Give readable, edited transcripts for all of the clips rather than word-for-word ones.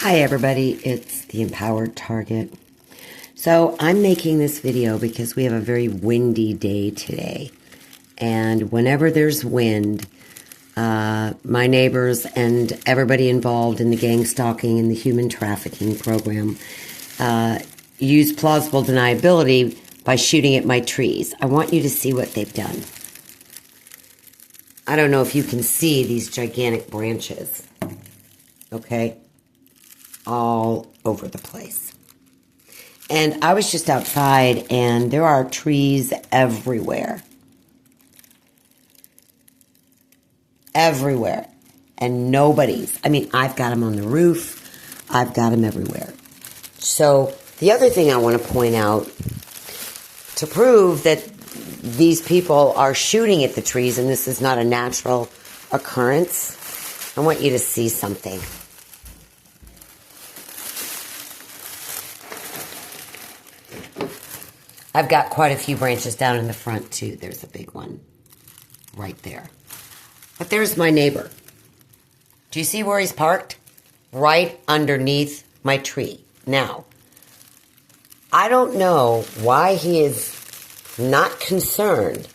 Hi everybody, it's the Empowered Target. So I'm making this video because we have a very windy day today. And whenever there's wind, my neighbors and everybody involved in the gang stalking and the human trafficking program use plausible deniability by shooting at my trees. I want you to see what they've done. I don't know if you can see these gigantic branches. Okay? All over the place. And I was just outside and there are trees everywhere. Everywhere. And I've got them on the roof. I've got them everywhere. So the other thing I want to point out to prove that these people are shooting at the trees and this is not a natural occurrence, I want you to see something. I've got quite a few branches down in the front, too. There's a big one right there. But there's my neighbor. Do you see where he's parked? Right underneath my tree. Now, I don't know why he is not concerned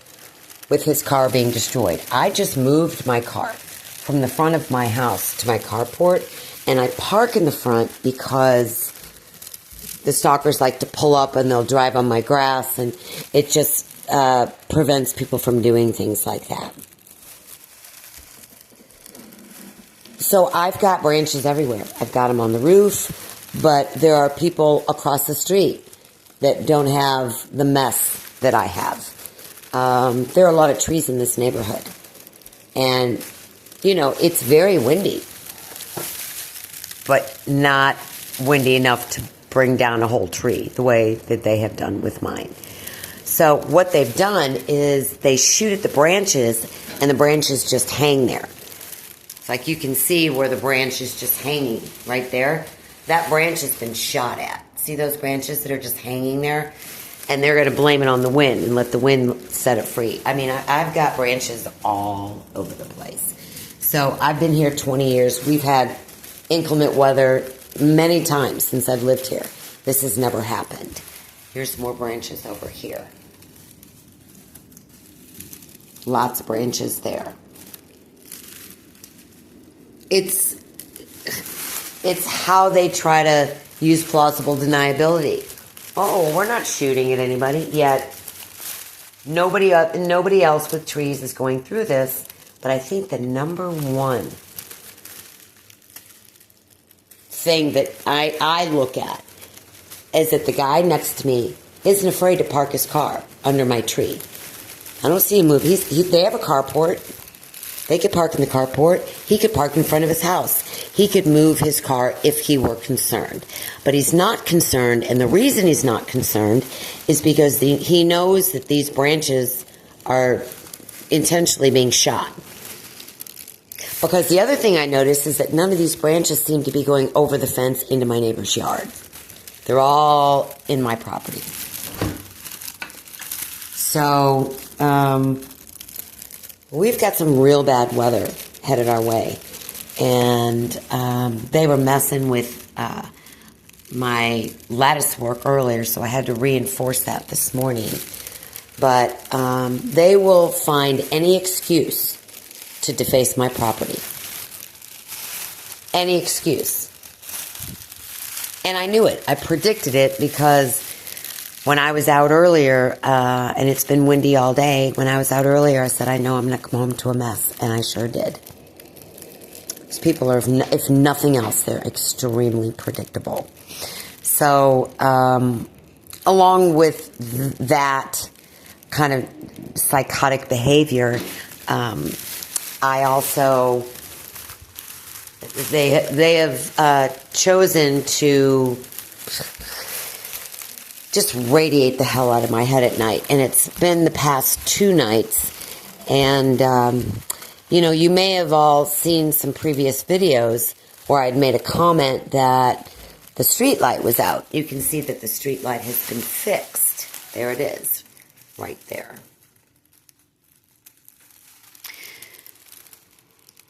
with his car being destroyed. I just moved my car from the front of my house to my carport, and I park in the front because the stalkers like to pull up and they'll drive on my grass, and it just prevents people from doing things like that. So I've got branches everywhere. I've got them on the roof, but there are people across the street that don't have the mess that I have. There are a lot of trees in this neighborhood. And, it's very windy, but not windy enough to bring down a whole tree the way that they have done with mine. So what they've done is they shoot at the branches and the branches just hang there. It's like you can see where the branch is just hanging right there. That branch has been shot at. See those branches that are just hanging there? And they're going to blame it on the wind and let the wind set it free. I've got branches all over the place. So I've been here 20 years. We've had inclement weather many times since I've lived here. This has never happened. Here's more branches over here. Lots of branches there. It's how they try to use plausible deniability. Oh, we're not shooting at anybody yet. Nobody else with trees is going through this, but I think the number one thing that I look at is that the guy next to me isn't afraid to park his car under my tree. I don't see him move. They have a carport. They could park in the carport. He could park in front of his house. He could move his car if he were concerned. But he's not concerned, and the reason he's not concerned is because he knows that these branches are intentionally being shot. Because the other thing I noticed is that none of these branches seem to be going over the fence into my neighbor's yard. They're all in my property. So, we've got some real bad weather headed our way. And they were messing with my lattice work earlier, so I had to reinforce that this morning. But they will find any excuse to deface my property. Any excuse. And I knew it. I predicted it because when I was out earlier, and it's been windy all day, when I was out earlier, I said, I know I'm going to come home to a mess. And I sure did. These people are, if nothing else, they're extremely predictable. So, along with that kind of psychotic behavior, I also, they have chosen to just radiate the hell out of my head at night. And it's been the past 2 nights. And, you may have all seen some previous videos where I'd made a comment that the street light was out. You can see that the street light has been fixed. There it is, right there.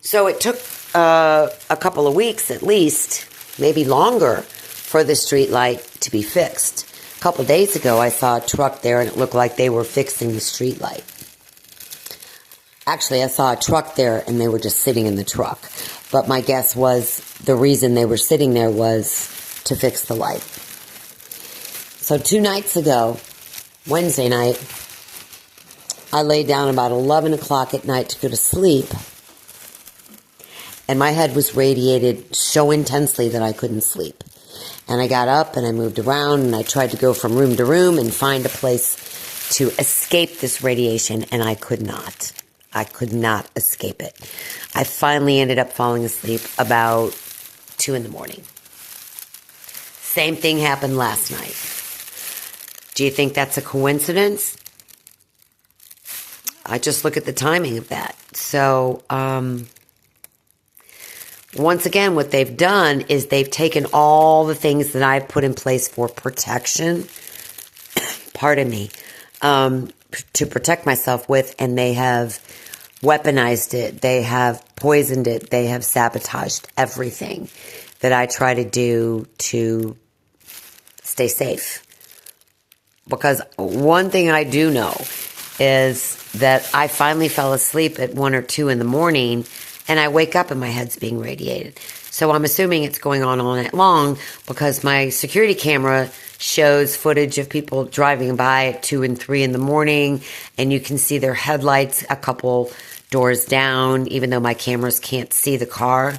So it took a couple of weeks at least maybe longer for the street light to be fixed. A couple days ago, I saw a truck there and it looked like they were fixing the street light. Actually, I saw a truck there and they were just sitting in the truck. But my guess was the reason they were sitting there was to fix the light. So 2 nights ago, Wednesday night, I laid down about 11 o'clock at night to go to sleep. And my head was radiated so intensely that I couldn't sleep. And I got up and I moved around and I tried to go from room to room and find a place to escape this radiation, and I could not. I could not escape it. I finally ended up falling asleep about 2 in the morning. Same thing happened last night. Do you think that's a coincidence? I just look at the timing of that. So, once again, what they've done is they've taken all the things that I've put in place for protection, pardon me, to protect myself with, and they have weaponized it. They have poisoned it. They have sabotaged everything that I try to do to stay safe. Because one thing I do know is that I finally fell asleep at 1 or 2 in the morning, and I wake up and my head's being radiated. So I'm assuming it's going on all night long because my security camera shows footage of people driving by at 2 and 3 in the morning, and you can see their headlights a couple doors down, even though my cameras can't see the car.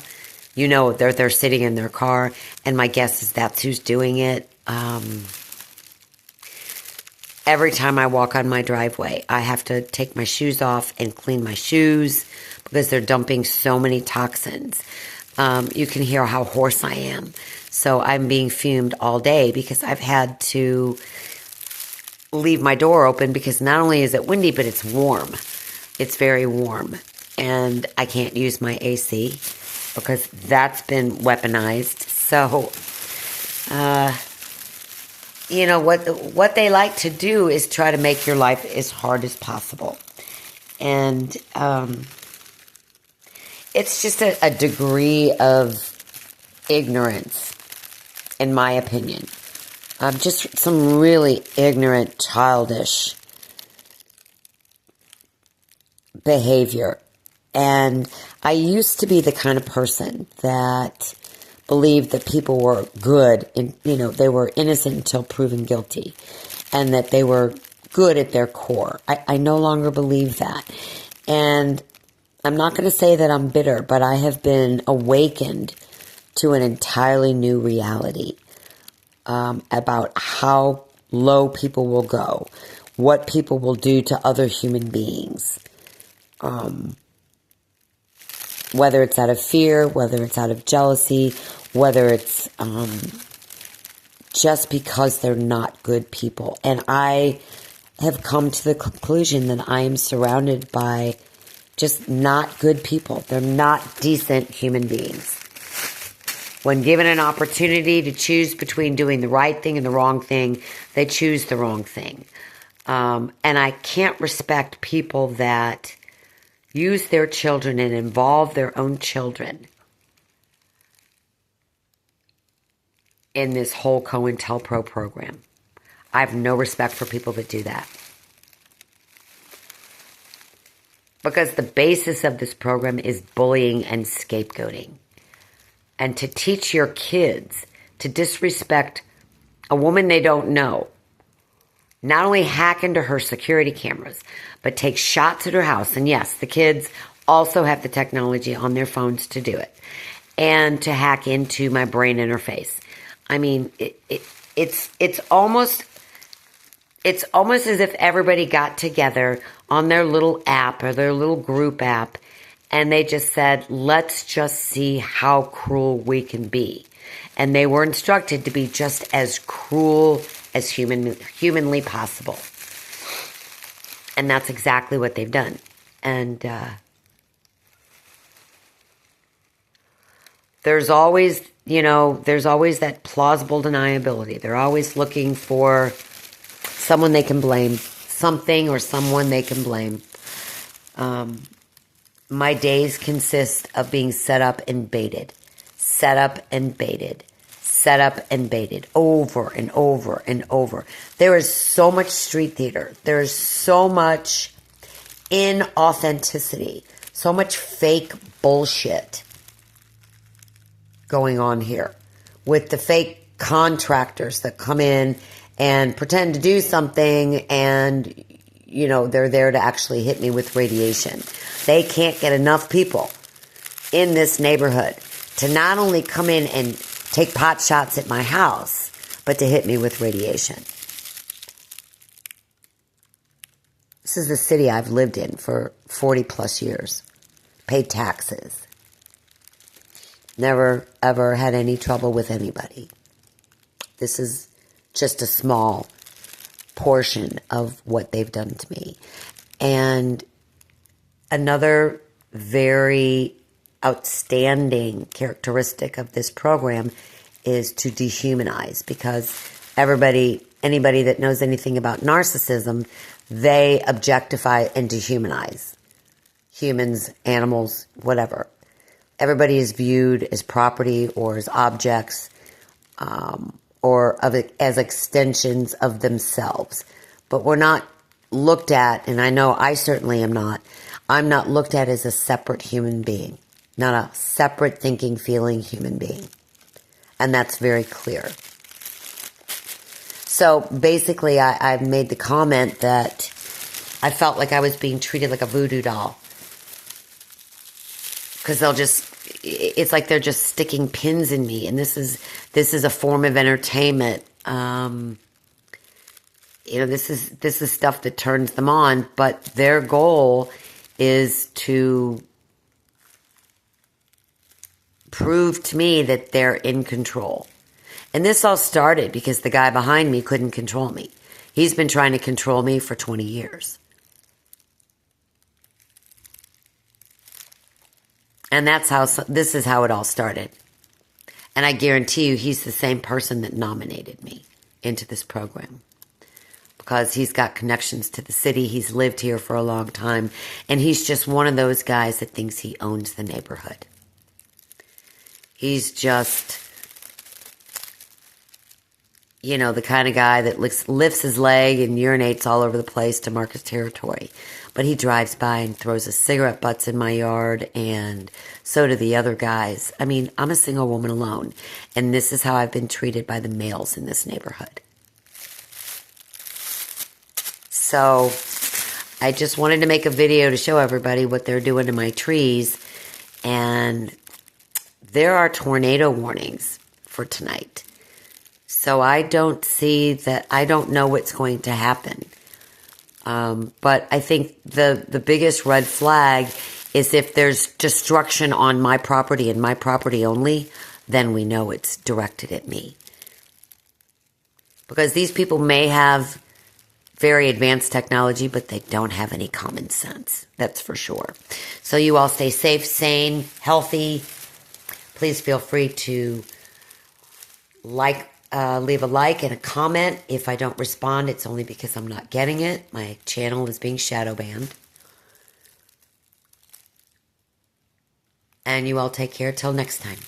You know they're sitting in their car, and my guess is that's who's doing it. Every time I walk on my driveway, I have to take my shoes off and clean my shoes because they're dumping so many toxins. You can hear how hoarse I am. So I'm being fumed all day because I've had to leave my door open because not only is it windy, but it's warm. It's very warm. And I can't use my AC because that's been weaponized. So, you know, what they like to do is try to make your life as hard as possible. And it's just a degree of ignorance, in my opinion. Just some really ignorant, childish behavior. And I used to be the kind of person that believed that people were good and, you know, they were innocent until proven guilty, and that they were good at their core. I no longer believe that. And I'm not going to say that I'm bitter, but I have been awakened to an entirely new reality about how low people will go, what people will do to other human beings. Whether it's out of fear, whether it's out of jealousy, whether it's just because they're not good people. And I have come to the conclusion that I am surrounded by just not good people. They're not decent human beings. When given an opportunity to choose between doing the right thing and the wrong thing, they choose the wrong thing. And I can't respect people that use their children and involve their own children in this whole COINTELPRO program. I have no respect for people that do that. Because the basis of this program is bullying and scapegoating. And to teach your kids to disrespect a woman they don't know, not only hack into her security cameras, but take shots at her house. And yes, the kids also have the technology on their phones to do it. And to hack into my brain interface. I mean, it's almost as if everybody got together on their little app or their little group app, and they just said, let's just see how cruel we can be. And they were instructed to be just as cruel as humanly possible. And that's exactly what they've done. And there's always that plausible deniability. They're always looking for someone they can blame, something or someone they can blame. My days consist of being set up and baited. set up and baited, set up and baited over and over and over. There is so much street theater. There is so much inauthenticity, so much fake bullshit going on here with the fake contractors that come in and pretend to do something, and they're there to actually hit me with radiation. They can't get enough people in this neighborhood to not only come in and take pot shots at my house, but to hit me with radiation. This is the city I've lived in for 40 plus years. Paid taxes. Never, ever had any trouble with anybody. This is just a small portion of what they've done to me. And another very outstanding characteristic of this program is to dehumanize, because anybody that knows anything about narcissism, they objectify and dehumanize humans, animals, whatever. Everybody is viewed as property or as objects, as extensions of themselves. But we're not looked at, and I know I certainly am not, I'm not looked at as a separate human being, not a separate thinking, feeling human being. And that's very clear. So basically, I've made the comment that I felt like I was being treated like a voodoo doll. Because it's like they're just sticking pins in me. And this is a form of entertainment. This is stuff that turns them on, but their goal is to prove to me that they're in control. And this all started because the guy behind me couldn't control me. He's been trying to control me for 20 years. And this is how it all started. And I guarantee you he's the same person that nominated me into this program. Because he's got connections to the city. He's lived here for a long time. And he's just one of those guys that thinks he owns the neighborhood. He's just, the kind of guy that lifts his leg and urinates all over the place to mark his territory. But he drives by and throws his cigarette butts in my yard, and so do the other guys. I mean, I'm a single woman alone, and this is how I've been treated by the males in this neighborhood. So I just wanted to make a video to show everybody what they're doing to my trees. And there are tornado warnings for tonight. So I don't know what's going to happen. But I think the biggest red flag is if there's destruction on my property and my property only, then we know it's directed at me. Because these people may have very advanced technology, but they don't have any common sense. That's for sure. So you all stay safe, sane, healthy. Please feel free to leave a like and a comment. If I don't respond, it's only because I'm not getting it. My channel is being shadow banned. And you all take care till next time.